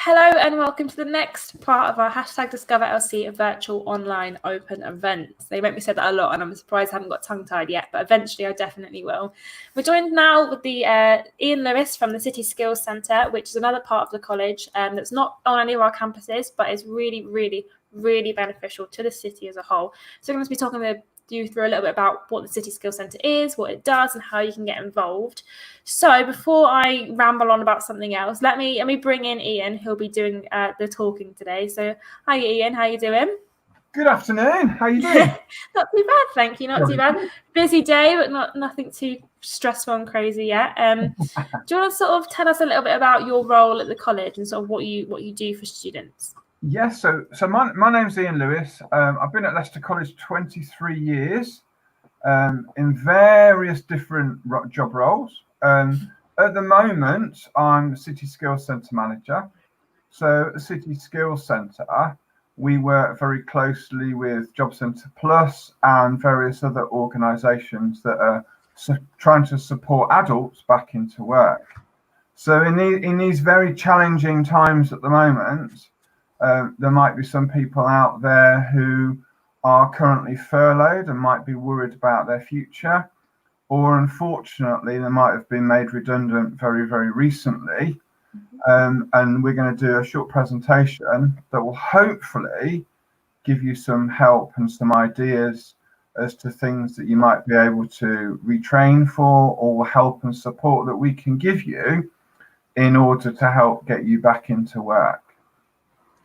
Hello and welcome to the next part of our hashtag Discover LC virtual online open events. They make me say that a lot and I'm surprised I haven't got tongue-tied yet, but eventually I definitely will. We're joined now with the Ian Lewis from the City Skills Centre, which is another part of the college that's not on any of our campuses, but is really beneficial to the city as a whole. So we're going to be talking with you through a little bit about what the City Skills Centre is, what it does, and how you can get involved. So before I ramble on about something else, let me bring in Ian, who'll be doing the talking today. So hi Ian, how you doing? Good afternoon. How are you doing? Not too bad, thank you. Not too bad. Busy day, but nothing too stressful and crazy yet. Do you want to sort of tell us a little bit about your role at the college and sort of what you do for students? Yes, so my name's Ian Lewis. I've been at Leicester College 23 years in various different job roles. At the moment, I'm the City Skills Centre manager. So at the City Skills Centre, we work very closely with Job Centre Plus and various other organisations that are trying to support adults back into work. So in these very challenging times at the moment, there might be some people out there who are currently furloughed and might be worried about their future, or unfortunately they might have been made redundant very recently. And we're going to do a short presentation that will hopefully give you some help and some ideas as to things that you might be able to retrain for, or help and support that we can give you in order to help get you back into work.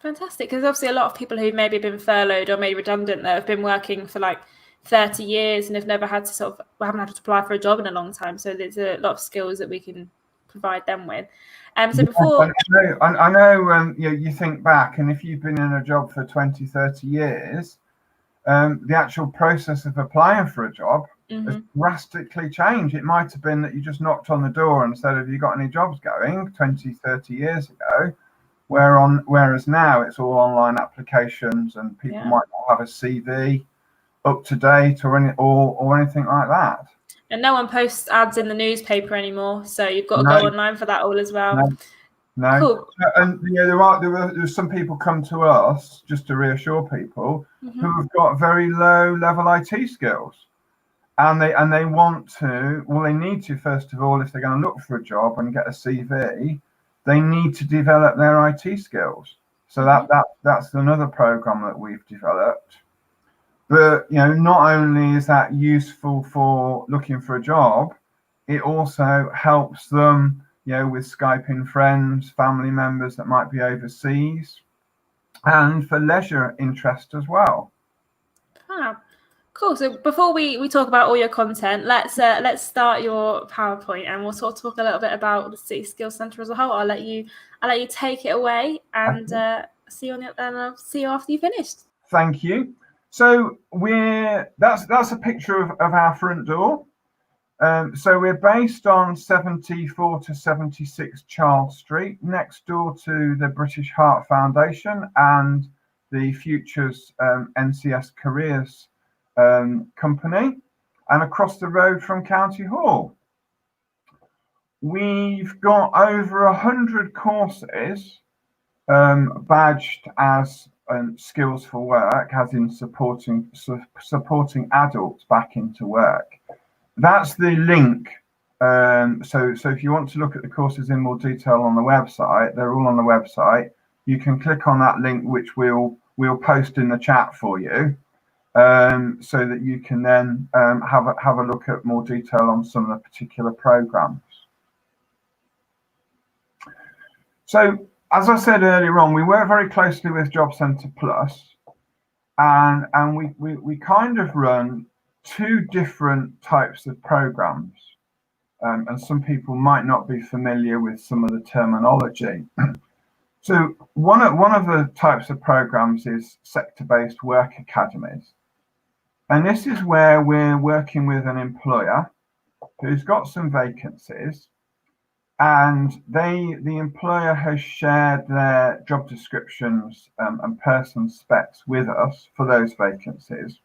Fantastic, because obviously a lot of people who maybe have been furloughed or made redundant that have been working for like 30 years and have never had to haven't had to apply for a job in a long time. So there's a lot of skills that we can provide them with. So before I know you think back, and if you've been in a job for 20-30 years, the actual process of applying for a job has drastically changed. It might have been that you just knocked on the door and said, have you got any jobs going 20-30 years ago? Whereas now it's all online applications, and people might not have a CV up to date or anything like that. And no one posts ads in the newspaper anymore, so you've got to go online for that all as well. No. Cool. And there's some people come to us, just to reassure people, who have got very low level IT skills, and they want to. Well, they need to, first of all, if they're going to look for a job and get a CV, they need to develop their IT skills. So that's another program that we've developed. But not only is that useful for looking for a job, it also helps them, with Skyping friends, family members that might be overseas, and for leisure interest as well. Cool. So before we talk about all your content, let's start your PowerPoint, and we'll sort of talk a little bit about the City Skills Centre as a whole. I'll let you take it away, and see you after you finished. Thank you. So that's a picture of our front door. So we're based on 74 to 76 Charles Street, next door to the British Heart Foundation and the Futures NCS Careers company, and across the road from County Hall. We've got over 100 courses badged as skills for work, as in supporting adults back into work. That's the link. So if you want to look at the courses in more detail on the website, they're all on the website. You can click on that link, which we'll post in the chat for you, so that you can then have a look at more detail on some of the particular programs. So, as I said earlier on, we work very closely with Job Centre Plus, and we kind of run two different types of programs, and some people might not be familiar with some of the terminology. So one of the types of programs is sector-based work academies, and this is where we're working with an employer who's got some vacancies, and the employer has shared their job descriptions and person specs with us for those vacancies.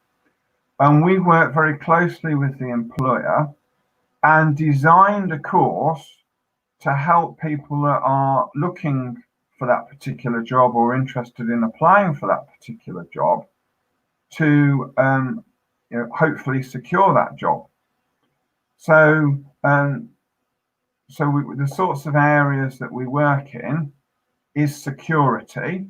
And we work very closely with the employer and designed a course to help people that are looking for that particular job or interested in applying for that particular job to hopefully secure that job. So the sorts of areas that we work in is security,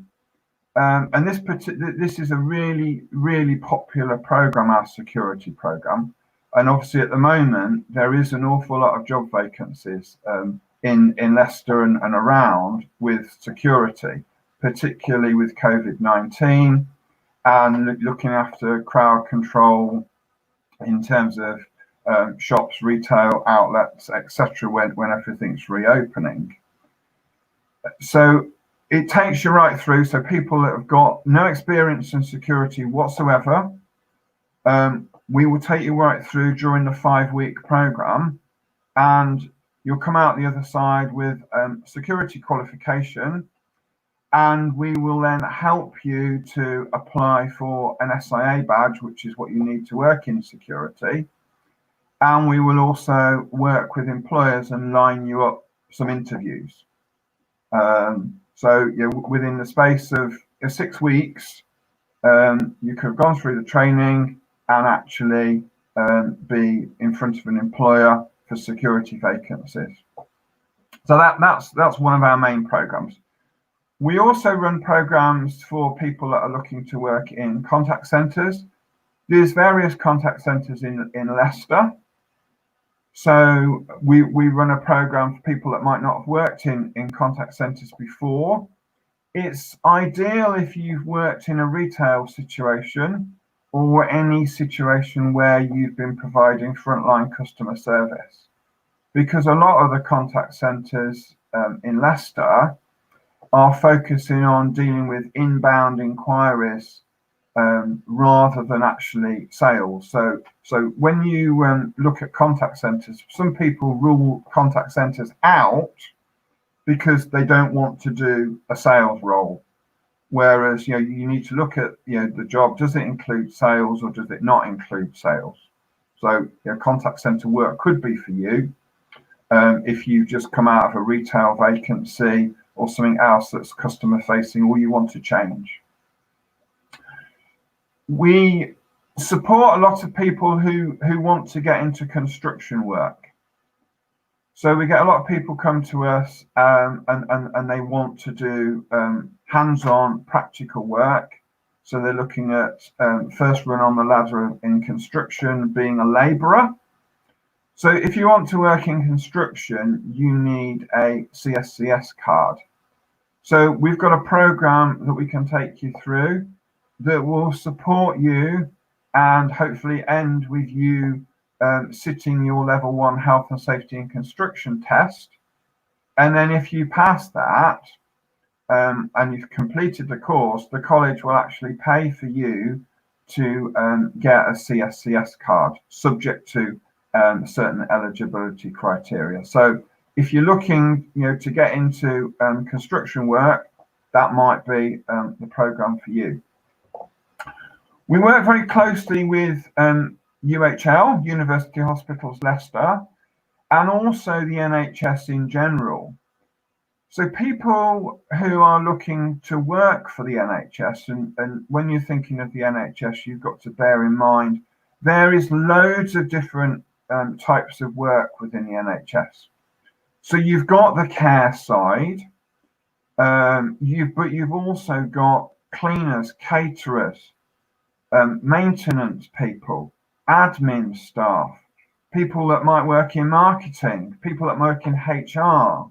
and this is a really popular program, our security program. And obviously at the moment there is an awful lot of job vacancies in Leicester and around with security, particularly with COVID-19 and looking after crowd control in terms of shops, retail outlets, etc. when everything's reopening. So it takes you right through. So people that have got no experience in security whatsoever, we will take you right through during the 5-week program, and you'll come out the other side with security qualification, and we will then help you to apply for an SIA badge, which is what you need to work in security. And we will also work with employers and line you up some interviews. So within the space of 6 weeks, you could have gone through the training and actually be in front of an employer for security vacancies. So that's one of our main programs. We also run programs for people that are looking to work in contact centres. There's various contact centres in Leicester. So we run a program for people that might not have worked in contact centres before. It's ideal if you've worked in a retail situation or any situation where you've been providing frontline customer service, because a lot of the contact centres in Leicester are focusing on dealing with inbound inquiries rather than actually sales. So when you look at contact centres, some people rule contact centres out because they don't want to do a sales role. Whereas you need to look at the job. Does it include sales or does it not include sales? So contact centre work could be for you if you've just come out of a retail vacancy or something else that's customer facing, or you want to change. We support a lot of people who want to get into construction work. So we get a lot of people come to us and they want to do hands-on practical work. So they're looking at first run on the ladder in construction, being a labourer. So if you want to work in construction, you need a CSCS card. So we've got a program that we can take you through that will support you and hopefully end with you sitting your level 1 health and safety and construction test. And then if you pass that and you've completed the course, the college will actually pay for you to get a CSCS card, subject to certain eligibility criteria. So if you're looking to get into construction work, that might be the program for you. We work very closely with UHL, University Hospitals Leicester, and also the NHS in general. So people who are looking to work for the NHS, and when you're thinking of the NHS, you've got to bear in mind there is loads of different types of work within the NHS. So you've got the care side, but you've also got cleaners, caterers, maintenance people, admin staff, people that might work in marketing, people that work in HR.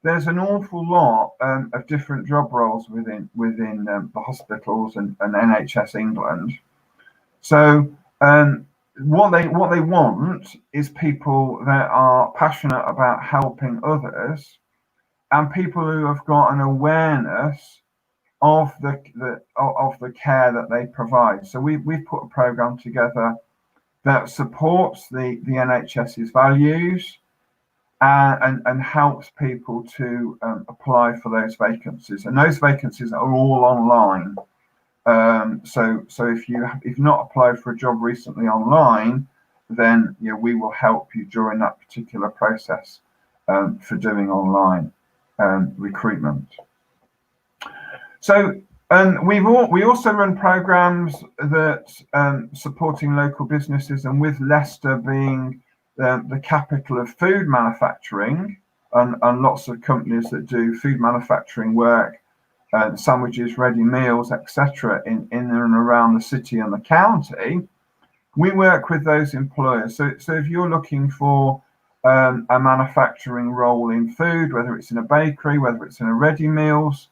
There's an awful lot of different job roles within the hospitals and NHS England. So what they want is people that are passionate about helping others, and people who have got an awareness of the care that they provide. So we've put a program together that supports the NHS's values and helps people to apply for those vacancies. And those vacancies are all online. So if you've not applied for a job recently online, then we will help you during that particular process for doing online recruitment. So we also run programs that supporting local businesses, and with Leicester being the capital of food manufacturing, and lots of companies that do food manufacturing work, sandwiches, ready meals, etc., in and around the city and the county, we work with those employers. So if you're looking for a manufacturing role in food, whether it's in a bakery, whether it's in a ready meals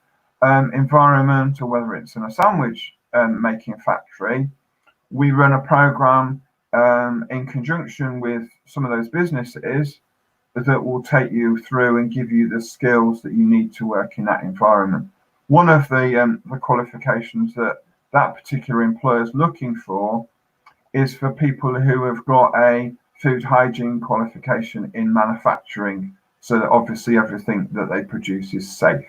environment, or whether it's in a sandwich making factory, we run a program in conjunction with some of those businesses that will take you through and give you the skills that you need to work in that environment. One of the qualifications that particular employer is looking for is for people who have got a food hygiene qualification in manufacturing, so that obviously everything that they produce is safe.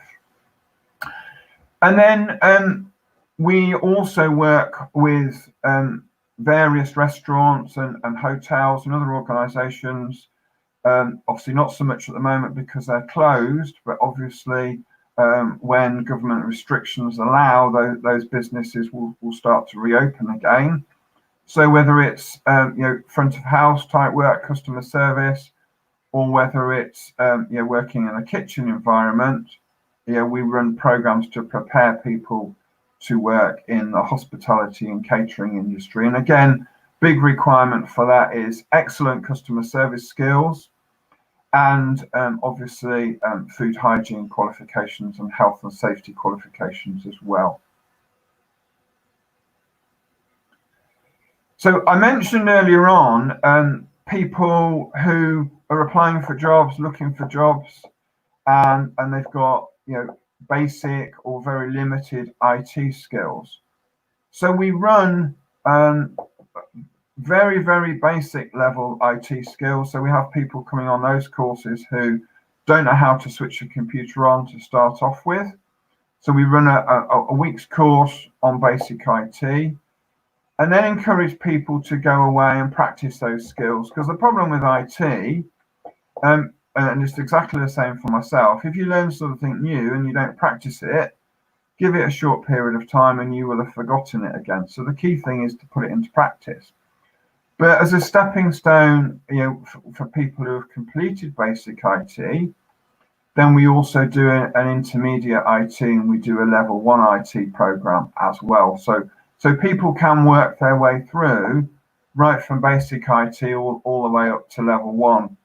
And then we also work with various restaurants and hotels and other organisations. Obviously not so much at the moment because they're closed, but obviously when government restrictions allow, those businesses will start to reopen again. So whether it's front of house type work, customer service, or whether it's working in a kitchen environment, we run programs to prepare people to work in the hospitality and catering industry. And again, big requirement for that is excellent customer service skills, and obviously food hygiene qualifications and health and safety qualifications as well. So I mentioned earlier on people who are applying for jobs, looking for jobs, and they've got basic or very limited IT skills. So we run very, very basic level IT skills. So we have people coming on those courses who don't know how to switch a computer on to start off with. So we run a week's course on basic IT, and then encourage people to go away and practice those skills. Because the problem with IT, and it's exactly the same for myself, if you learn something new and you don't practice it, give it a short period of time and you will have forgotten it again. So the key thing is to put it into practice. But as a stepping stone, for people who have completed basic IT, then we also do an intermediate IT, and we do a level 1 IT program as well. So people can work their way through right from basic IT all the way up to level 1,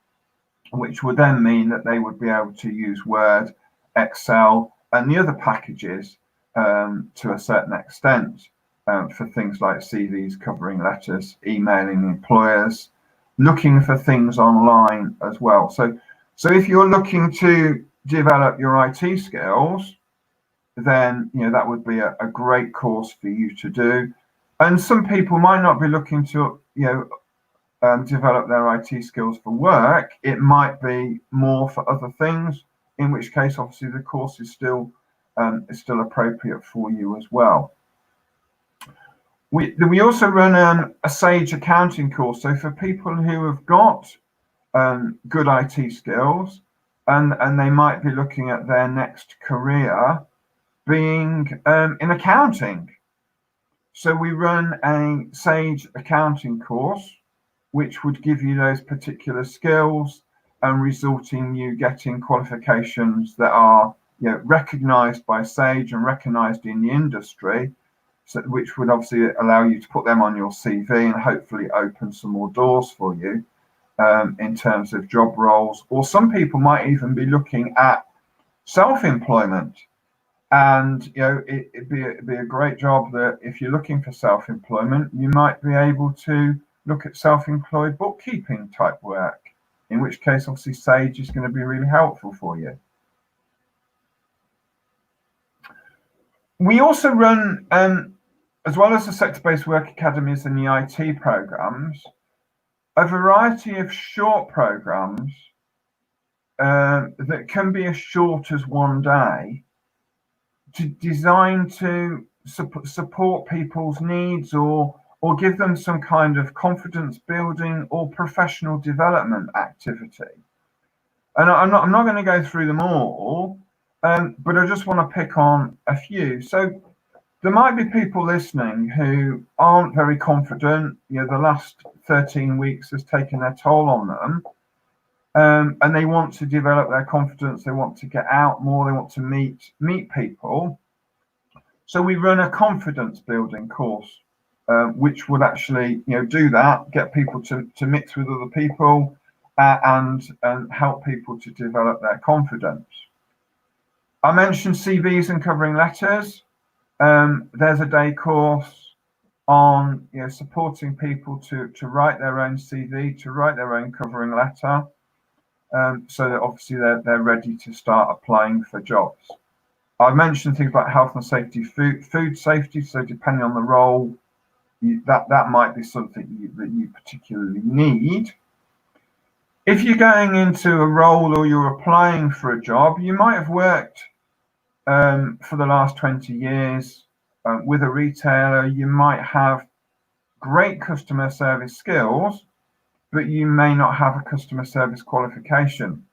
which would then mean that they would be able to use Word, Excel, and the other packages to a certain extent for things like CVs, covering letters, emailing employers, looking for things online as well. So if you're looking to develop your IT skills, then that would be a great course for you to do. And some people might not be looking to develop their IT skills for work. It might be more for other things, in which case obviously the course is still appropriate for you as well. We also run a Sage accounting course. So for people who have got good IT skills, and they might be looking at their next career being in accounting. So we run a Sage accounting course, which would give you those particular skills and result in you getting qualifications that are recognized by Sage and recognized in the industry, so which would obviously allow you to put them on your CV and hopefully open some more doors for you in terms of job roles. Or some people might even be looking at self-employment. And it'd be a great job that if you're looking for self-employment, you might be able to look at self-employed bookkeeping type work, in which case obviously Sage is going to be really helpful for you. We also run, as well as the sector-based work academies and the IT programs, a variety of short programs that can be as short as 1 day, designed to support people's needs or give them some kind of confidence building or professional development activity. And I'm not going to go through them all, but I just want to pick on a few. So there might be people listening who aren't very confident. The last 13 weeks has taken their toll on them, and they want to develop their confidence. They want to get out more. They want to meet people. So we run a confidence building course, which would actually, do that, get people to mix with other people, and help people to develop their confidence. I mentioned CVs and covering letters. There's a day course on supporting people to write their own CV, to write their own covering letter, so that obviously they're ready to start applying for jobs. I mentioned things like health and safety, food safety. So depending on the role, that might be something that you particularly need. If you're going into a role or you're applying for a job, you might have worked for the last 20 years with a retailer. You might have great customer service skills, but you may not have a customer service qualification.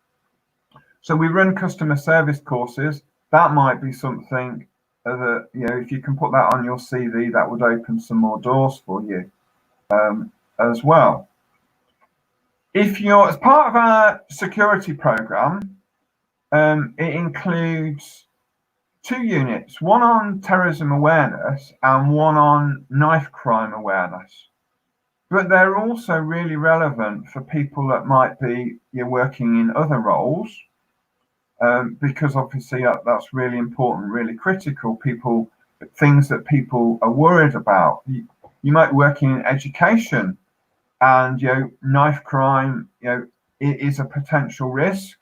So we run customer service courses. That might be something that, if you can put that on your CV, that would open some more doors for you as well. If you're, as part of our security program, it includes 2 units, one on terrorism awareness and one on knife crime awareness. But they're also really relevant for people that might be working in other roles, because obviously that's really important, really critical. Things that people are worried about. You might work in education, and knife crime is a potential risk,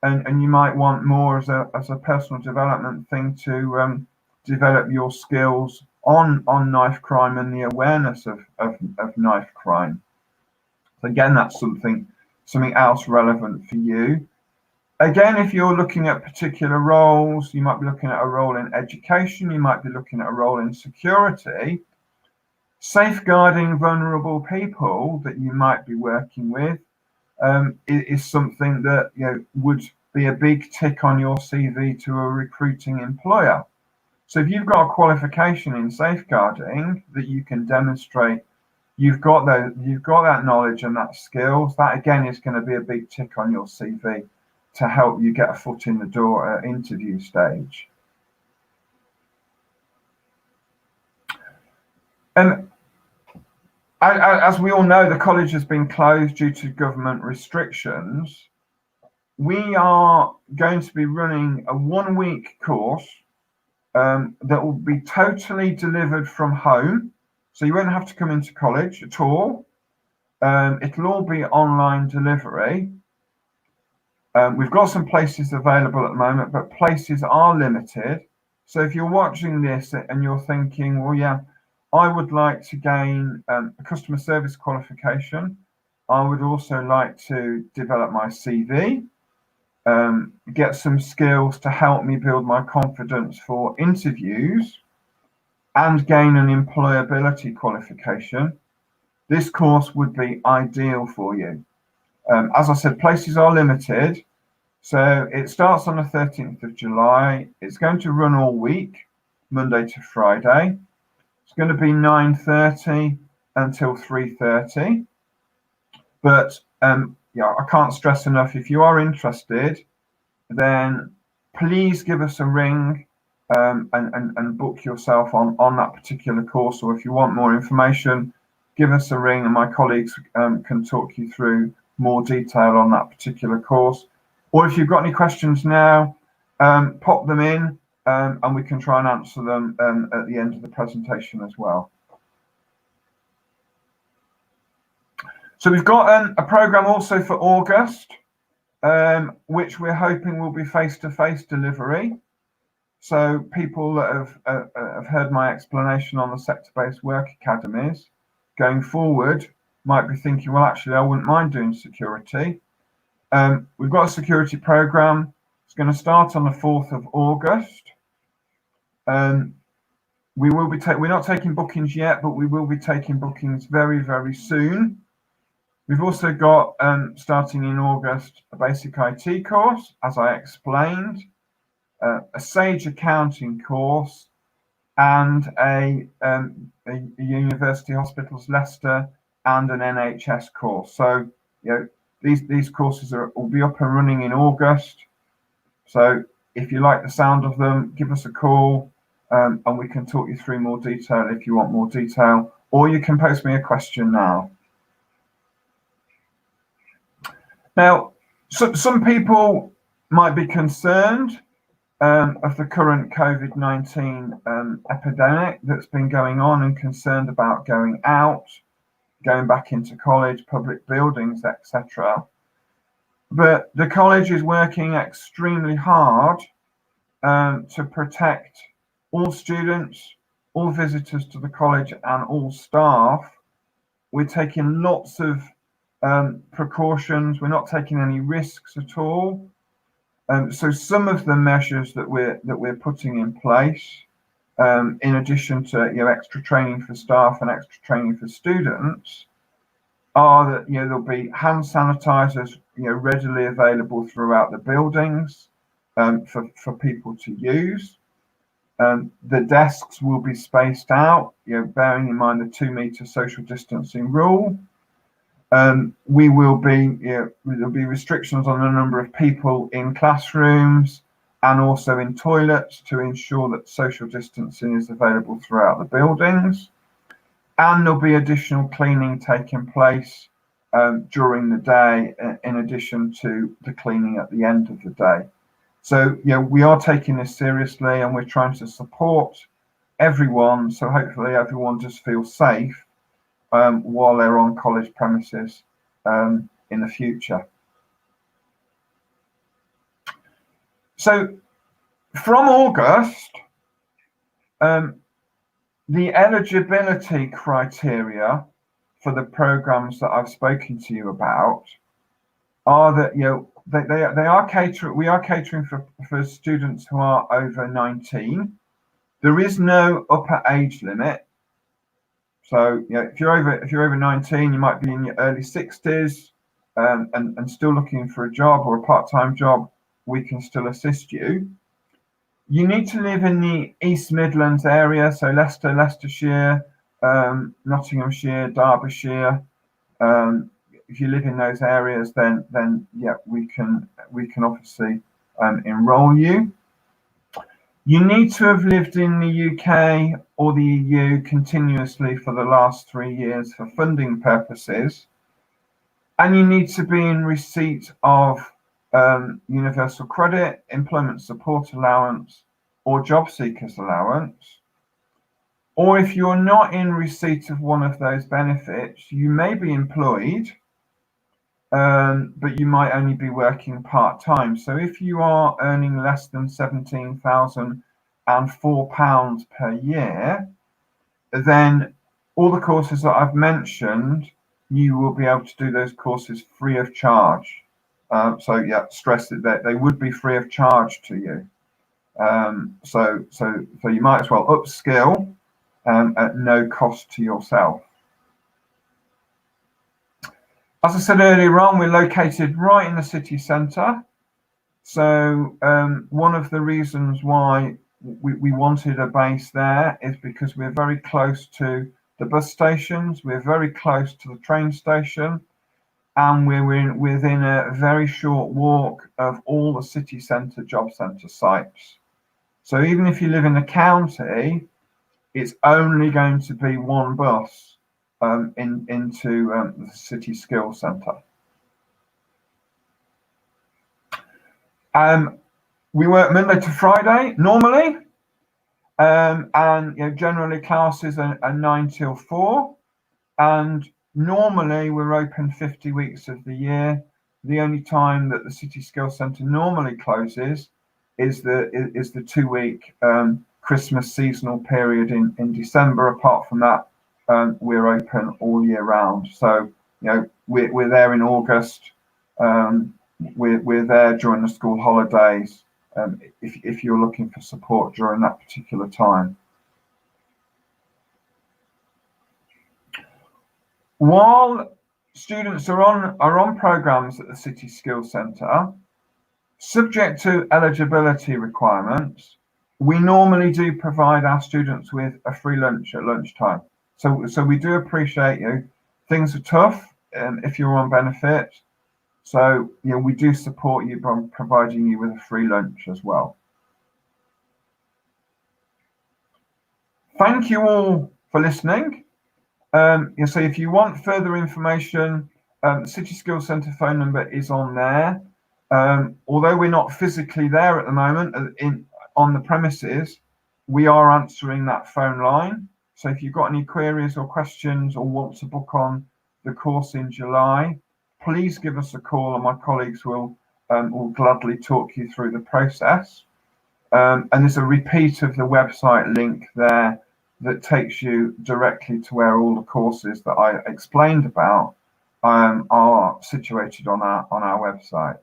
and you might want more as a personal development thing to develop your skills on knife crime and the awareness of knife crime. So again, that's something else relevant for you. Again, if you're looking at particular roles, you might be looking at a role in education, you might be looking at a role in security. Safeguarding vulnerable people that you might be working with is something that would be a big tick on your CV to a recruiting employer. So if you've got a qualification in safeguarding that you can demonstrate, you've got that knowledge and that skills, that again is going to be a big tick on your CV to help you get a foot in the door at interview stage. And as we all know, the college has been closed due to government restrictions. We are going to be running a 1-week course that will be totally delivered from home. So you won't have to come into college at all. It'll all be online delivery. We've got some places available at the moment, but places are limited. So if you're watching this and you're thinking, well, yeah, I would like to gain a customer service qualification. I would also like to develop my CV, get some skills to help me build my confidence for interviews, and gain an employability qualification. This course would be ideal for you. As I said, places are limited. So it starts on the 13th of July. It's going to run all week, Monday to Friday. It's going to be 9:30 until 3:30. But I can't stress enough, if you are interested, then please give us a ring and book yourself on that particular course. Or if you want more information, give us a ring and my colleagues can talk you through more detail on that particular course. Or if you've got any questions now, pop them in and we can try and answer them at the end of the presentation as well. So we've got a program also for August, which we're hoping will be face-to-face delivery. So people that have heard my explanation on the sector-based work academies going forward might be thinking, well, actually, I wouldn't mind doing security. We've got a security program. It's going to start on the 4th of August. We will be we're not taking bookings yet, but we will be taking bookings very, very soon. We've also got, starting in August, a basic IT course, as I explained. a Sage accounting course, and a University Hospitals Leicester and an NHS course. So these courses will be up and running in August. So if you like the sound of them, give us a call, and we can talk you through more detail if you want more detail, or you can post me a question now. Now, some people might be concerned of the current COVID-19 epidemic that's been going on, and concerned about going out, going back into college, public buildings, etc. But the college is working extremely hard to protect all students, all visitors to the college, and all staff. We're taking lots of precautions. We're not taking any risks at all. So some of the measures that we're putting in place, in addition to extra training for staff and extra training for students, are that there'll be hand sanitizers readily available throughout the buildings for people to use. The desks will be spaced out, bearing in mind the 2-meter social distancing rule. There'll be restrictions on the number of people in classrooms and also in toilets to ensure that social distancing is available throughout the buildings. And there'll be additional cleaning taking place during the day, in addition to the cleaning at the end of the day. So we are taking this seriously, and we're trying to support everyone, so hopefully everyone just feels safe while they're on college premises in the future. So from August, the eligibility criteria for the programs that I've spoken to you about are that we are catering for students who are over 19. There is no upper age limit. So if you're over 19, you might be in your early 60s and still looking for a job or a part-time job, we can still assist you. You need to live in the East Midlands area, so Leicester, Leicestershire, Nottinghamshire, Derbyshire. If you live in those areas, then yeah, we can obviously enrol you. You need to have lived in the UK or the EU continuously for the last 3 years for funding purposes, and you need to be in receipt of universal credit, employment support allowance, or job seekers allowance. Or if you're not in receipt of one of those benefits, you may be employed, but you might only be working part-time. So if you are earning less than £17,004 per year, then all the courses that I've mentioned, you will be able to do those courses free of charge. So yeah, stress that they would be free of charge to you. So you might as well upskill at no cost to yourself. As I said earlier on, we're located right in the city centre. So one of the reasons why we wanted a base there is because we're very close to the bus stations, we're very close to the train station, and we're within a very short walk of all the city centre job centre sites. So even if you live in the county, it's only going to be one bus into the City Skills Centre. We work Monday to Friday normally, and generally classes are 9 till 4, and normally we're open 50 weeks of the year. The only time that the City Skills Centre normally closes is the 2-week Christmas seasonal period in December. Apart from that, we're open all year round. So we're there in August. We're there during the school holidays. If you're looking for support during that particular time. While students are on programs at the City Skills Centre, Subject to eligibility requirements, we normally do provide our students with a free lunch at lunchtime. So we do appreciate you. Things are tough if you're on benefit. So we do support you by providing you with a free lunch as well. Thank you all for listening. So if you want further information, the City Skills Centre phone number is on there. Although we're not physically there at the moment on the premises, we are answering that phone line. So if you've got any queries or questions or want to book on the course in July, please give us a call and my colleagues will gladly talk you through the process. And there's a repeat of the website link there that takes you directly to where all the courses that I explained about are situated on our website.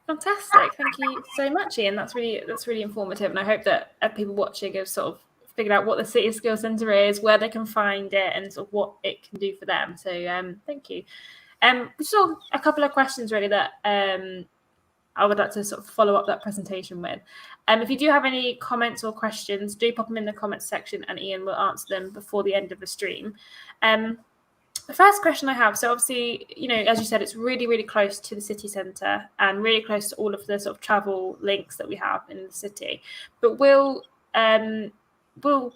Fantastic, thank you so much, Ian. That's really informative, and I hope that people watching have sort of figured out what the City Skills Centre is, where they can find it, and sort of what it can do for them. So thank you. Just a couple of questions really that I would like to sort of follow up that presentation with. If you do have any comments or questions, do pop them in the comments section and Ian will answer them before the end of the stream. The first question I have, so obviously, as you said, it's really, really close to the city centre and really close to all of the sort of travel links that we have in the city. But will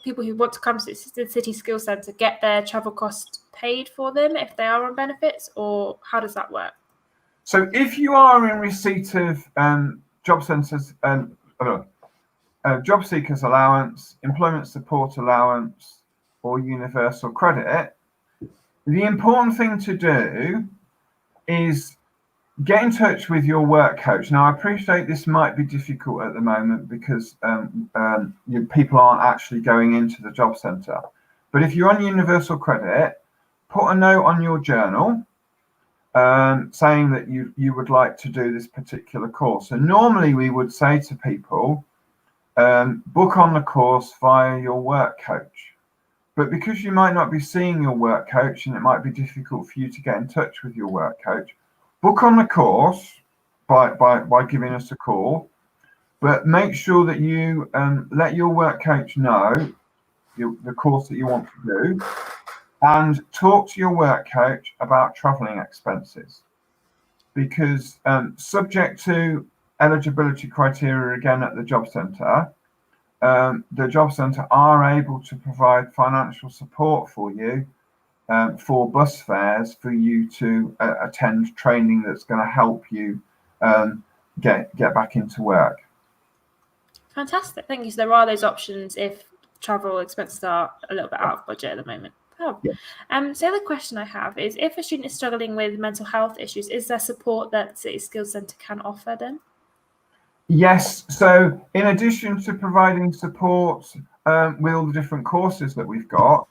people who want to come to the City Skills Centre get their travel costs paid for them if they are on benefits, or how does that work? So if you are in receipt of job centres, job seekers allowance, employment support allowance, or universal credit, the important thing to do is get in touch with your work coach. Now, I appreciate this might be difficult at the moment because people aren't actually going into the job centre. But if you're on universal credit, put a note on your journal saying that you would like to do this particular course. So normally we would say to people, book on the course via your work coach. But because you might not be seeing your work coach and it might be difficult for you to get in touch with your work coach, book on the course by giving us a call. But make sure that you let your work coach know the course that you want to do, and talk to your work coach about travelling expenses, because subject to eligibility criteria again at the job centre, the job centre are able to provide financial support for you for bus fares for you to attend training that's going to help you get back into work. Fantastic, thank you. So there are those options if travel expenses are a little bit out of budget at the moment. So the other question I have is, if a student is struggling with mental health issues, is there support that City Skills Centre can offer them? Yes, so in addition to providing support with all the different courses that we've got,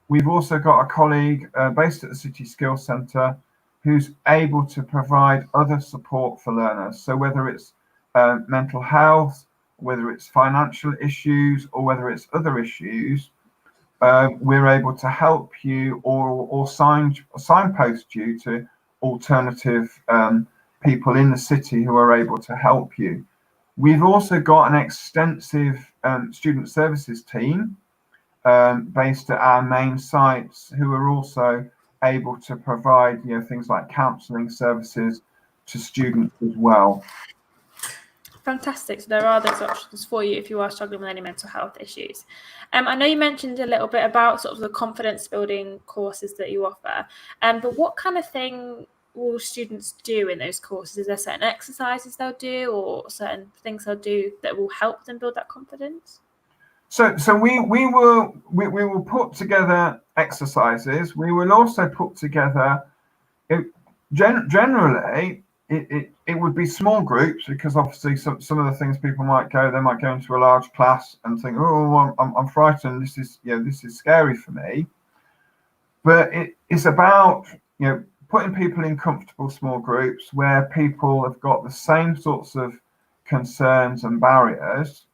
we've also got a colleague based at the City Skills Centre who's able to provide other support for learners. So whether it's mental health, whether it's financial issues, or whether it's other issues, we're able to help you or signpost you to alternative people in the city who are able to help you. We've also got an extensive student services team based at our main sites who are also able to provide things like counselling services to students as well. Fantastic. So there are those options for you if you are struggling with any mental health issues. I know you mentioned a little bit about sort of the confidence building courses that you offer, but what kind of thing will students do in those courses? Is there certain exercises they'll do or certain things they'll do that will help them build that confidence? So we will put together exercises. We will also put together, generally, it would be small groups, because obviously some of the things they might go into a large class and think, oh, I'm frightened, this is scary for me. But it's about putting people in comfortable small groups where people have got the same sorts of concerns and barriers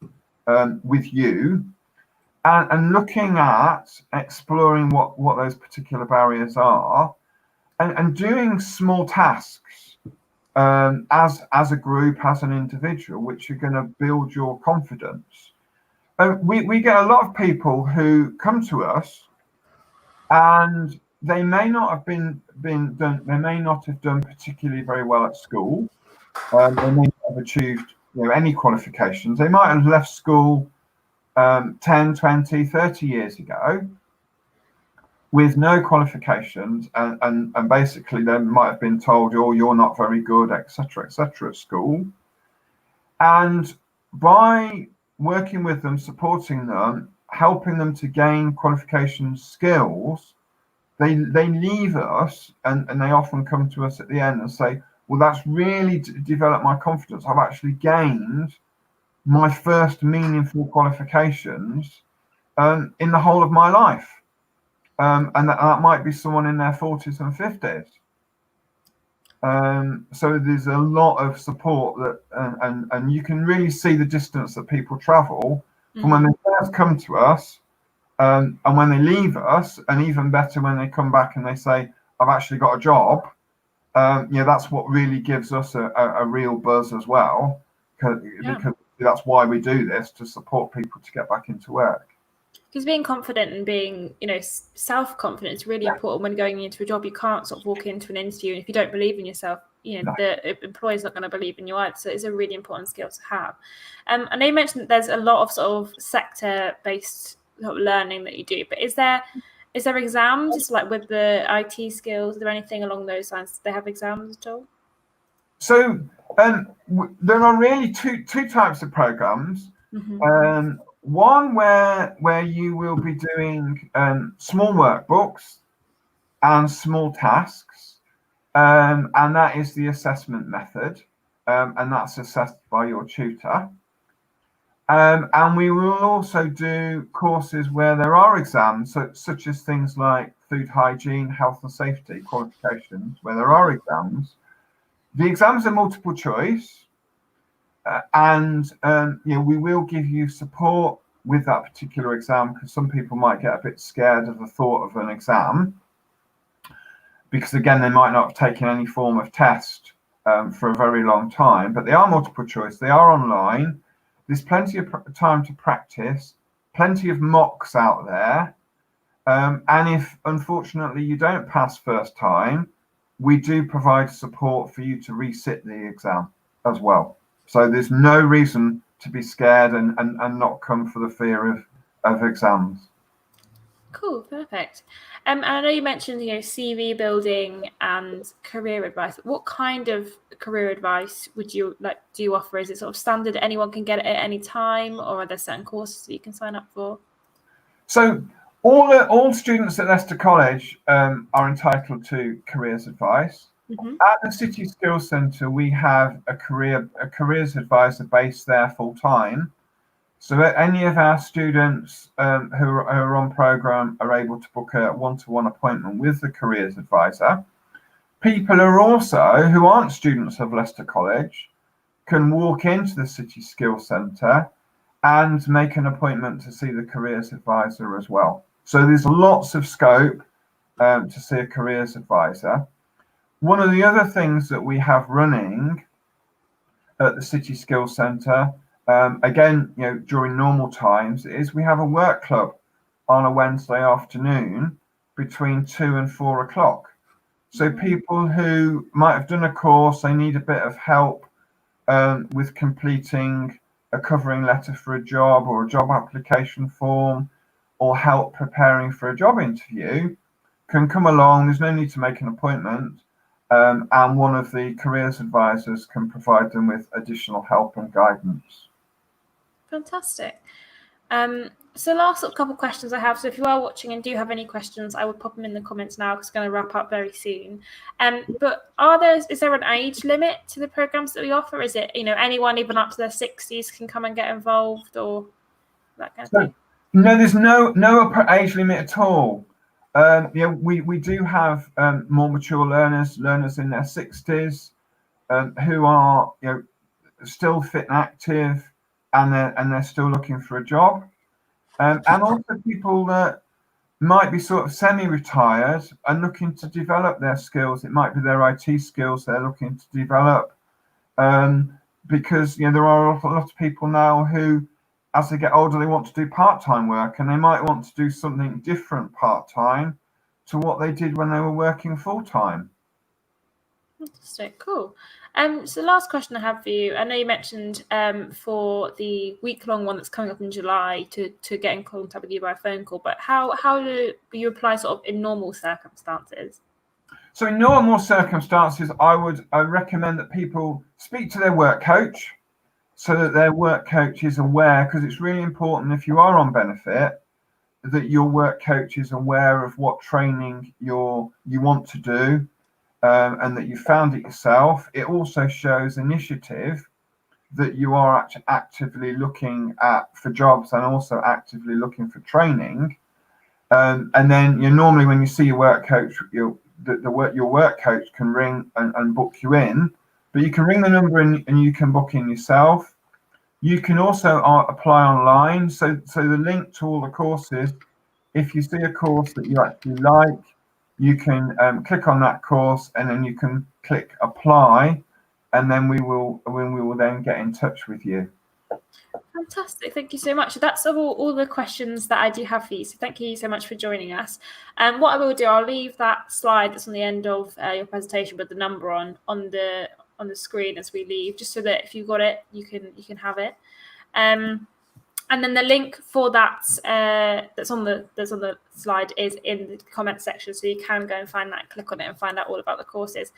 with you, and looking at exploring what those particular barriers are, and doing small tasks as a group, as an individual, which are going to build your confidence. We get a lot of people who come to us, and they may not have been done. They may not have done particularly very well at school. They may not have achieved any qualifications. They might have left school 10, 20, 30 years ago with no qualifications, and basically they might have been told, oh, you're not very good, etc., at school. And by working with them, supporting them, helping them to gain qualification skills, they leave us, and they often come to us at the end and say, well, that's really developed my confidence. I've actually gained my first meaningful qualifications in the whole of my life. And that might be someone in their 40s and 50s. So there's a lot of support that, and you can really see the distance that people travel from when they first come to us, and when they leave us, and even better when they come back and they say, I've actually got a job. That's what really gives us a real buzz as well, because that's why we do this, to support people to get back into work. Because being confident and being, self-confident is really important when going into a job. You can't sort of walk into an interview, and if you don't believe in yourself, the employer's not going to believe in you either. So it's a really important skill to have. I know you mentioned that there's a lot of sort of sector-based sort of learning that you do, but is there exams, just like with the IT skills? Is there anything along those lines? Do they have exams at all? So there are really two types of programs. One where you will be doing small workbooks and small tasks, and that is the assessment method, and that's assessed by your tutor. And we will also do courses where there are exams, such as things like food hygiene, health and safety qualifications, where there are exams. The exams are multiple choice, and we will give you support with that particular exam, because some people might get a bit scared of the thought of an exam, because again, they might not have taken any form of test for a very long time. But they are multiple choice, they are online, there's plenty of time to practice, plenty of mocks out there, and if unfortunately you don't pass first time, we do provide support for you to resit the exam as well. So there's no reason to be scared and not come for the fear of exams. Cool, perfect. And I know you mentioned, CV building and career advice. What kind of career advice do you offer? Is it sort of standard, anyone can get it at any time, or are there certain courses that you can sign up for? So all students at Leicester College are entitled to careers advice. At the City Skills Centre, we have a careers advisor based there full time. So any of our students who are on programme are able to book a one-to-one appointment with the careers advisor. People who aren't students of Leicester College can walk into the City Skills Centre and make an appointment to see the careers advisor as well. So there's lots of scope to see a careers advisor. One of the other things that we have running at the City Skills Centre, again, during normal times, is we have a work club on a Wednesday afternoon between 2 and 4 o'clock. So people who might have done a course, they need a bit of help with completing a covering letter for a job or a job application form, or help preparing for a job interview, can come along. There's no need to make an appointment. And one of the careers advisors can provide them with additional help and guidance. Fantastic. So last couple of questions I have. So if you are watching and do have any questions, I will pop them in the comments now, because it's going to wrap up very soon. But is there an age limit to the programs that we offer? Is it, anyone even up to their 60s can come and get involved, or that kind of thing? No, there's no upper age limit at all. We do have more mature learners in their 60s, who are still fit and active, and they're still looking for a job, and also people that might be sort of semi-retired and looking to develop their skills. It might be their IT skills they're looking to develop, because there are a lot of people now who, as they get older, they want to do part-time work, and they might want to do something different part-time to what they did when they were working full-time. Fantastic, cool. So the last question I have for you, I know you mentioned for the week-long one that's coming up in July to get in contact with you by phone call, but how do you apply sort of in normal circumstances? So in normal circumstances, I recommend that people speak to their work coach, so that their work coach is aware, because it's really important if you are on benefit that your work coach is aware of what training you want to do, and that you found it yourself. It also shows initiative that you are actively looking for jobs and also actively looking for training. And then normally when you see your work coach, your work coach can ring and book you in, but you can ring the number and you can book in yourself. You can also apply online. So the link to all the courses, if you see a course that you actually like, you can click on that course and then you can click apply, and then we will then get in touch with you. Fantastic, thank you so much. That's all the questions that I do have for you. So thank you so much for joining us. What I will do, I'll leave that slide that's on the end of your presentation with the number on the screen as we leave, just so that if you got it, you can have it. And then the link for that that's on the slide is in the comments section, so you can go and find that, click on it, and find out all about the courses.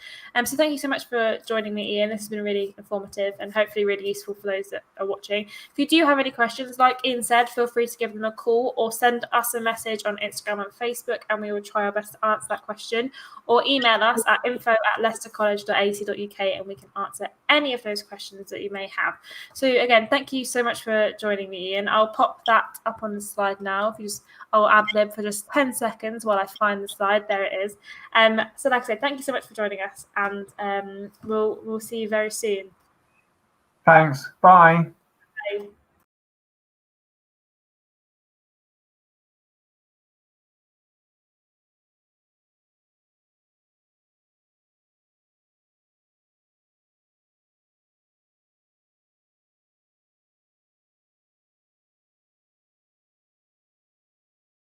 So thank you so much for joining me, Ian. This has been really informative and hopefully really useful for those that are watching. If you do have any questions, like Ian said, feel free to give them a call or send us a message on Instagram and Facebook, and we will try our best to answer that question. Or email us at info@leicestercollege.ac.uk, and we can answer any of those questions that you may have. So again, thank you so much for joining me, Ian. I'll pop that up on the slide now. I'll ad-lib for just 10 seconds while I find the slide. There it is. So like I said, thank you so much for joining us, and we'll see you very soon. Thanks. Bye. Bye.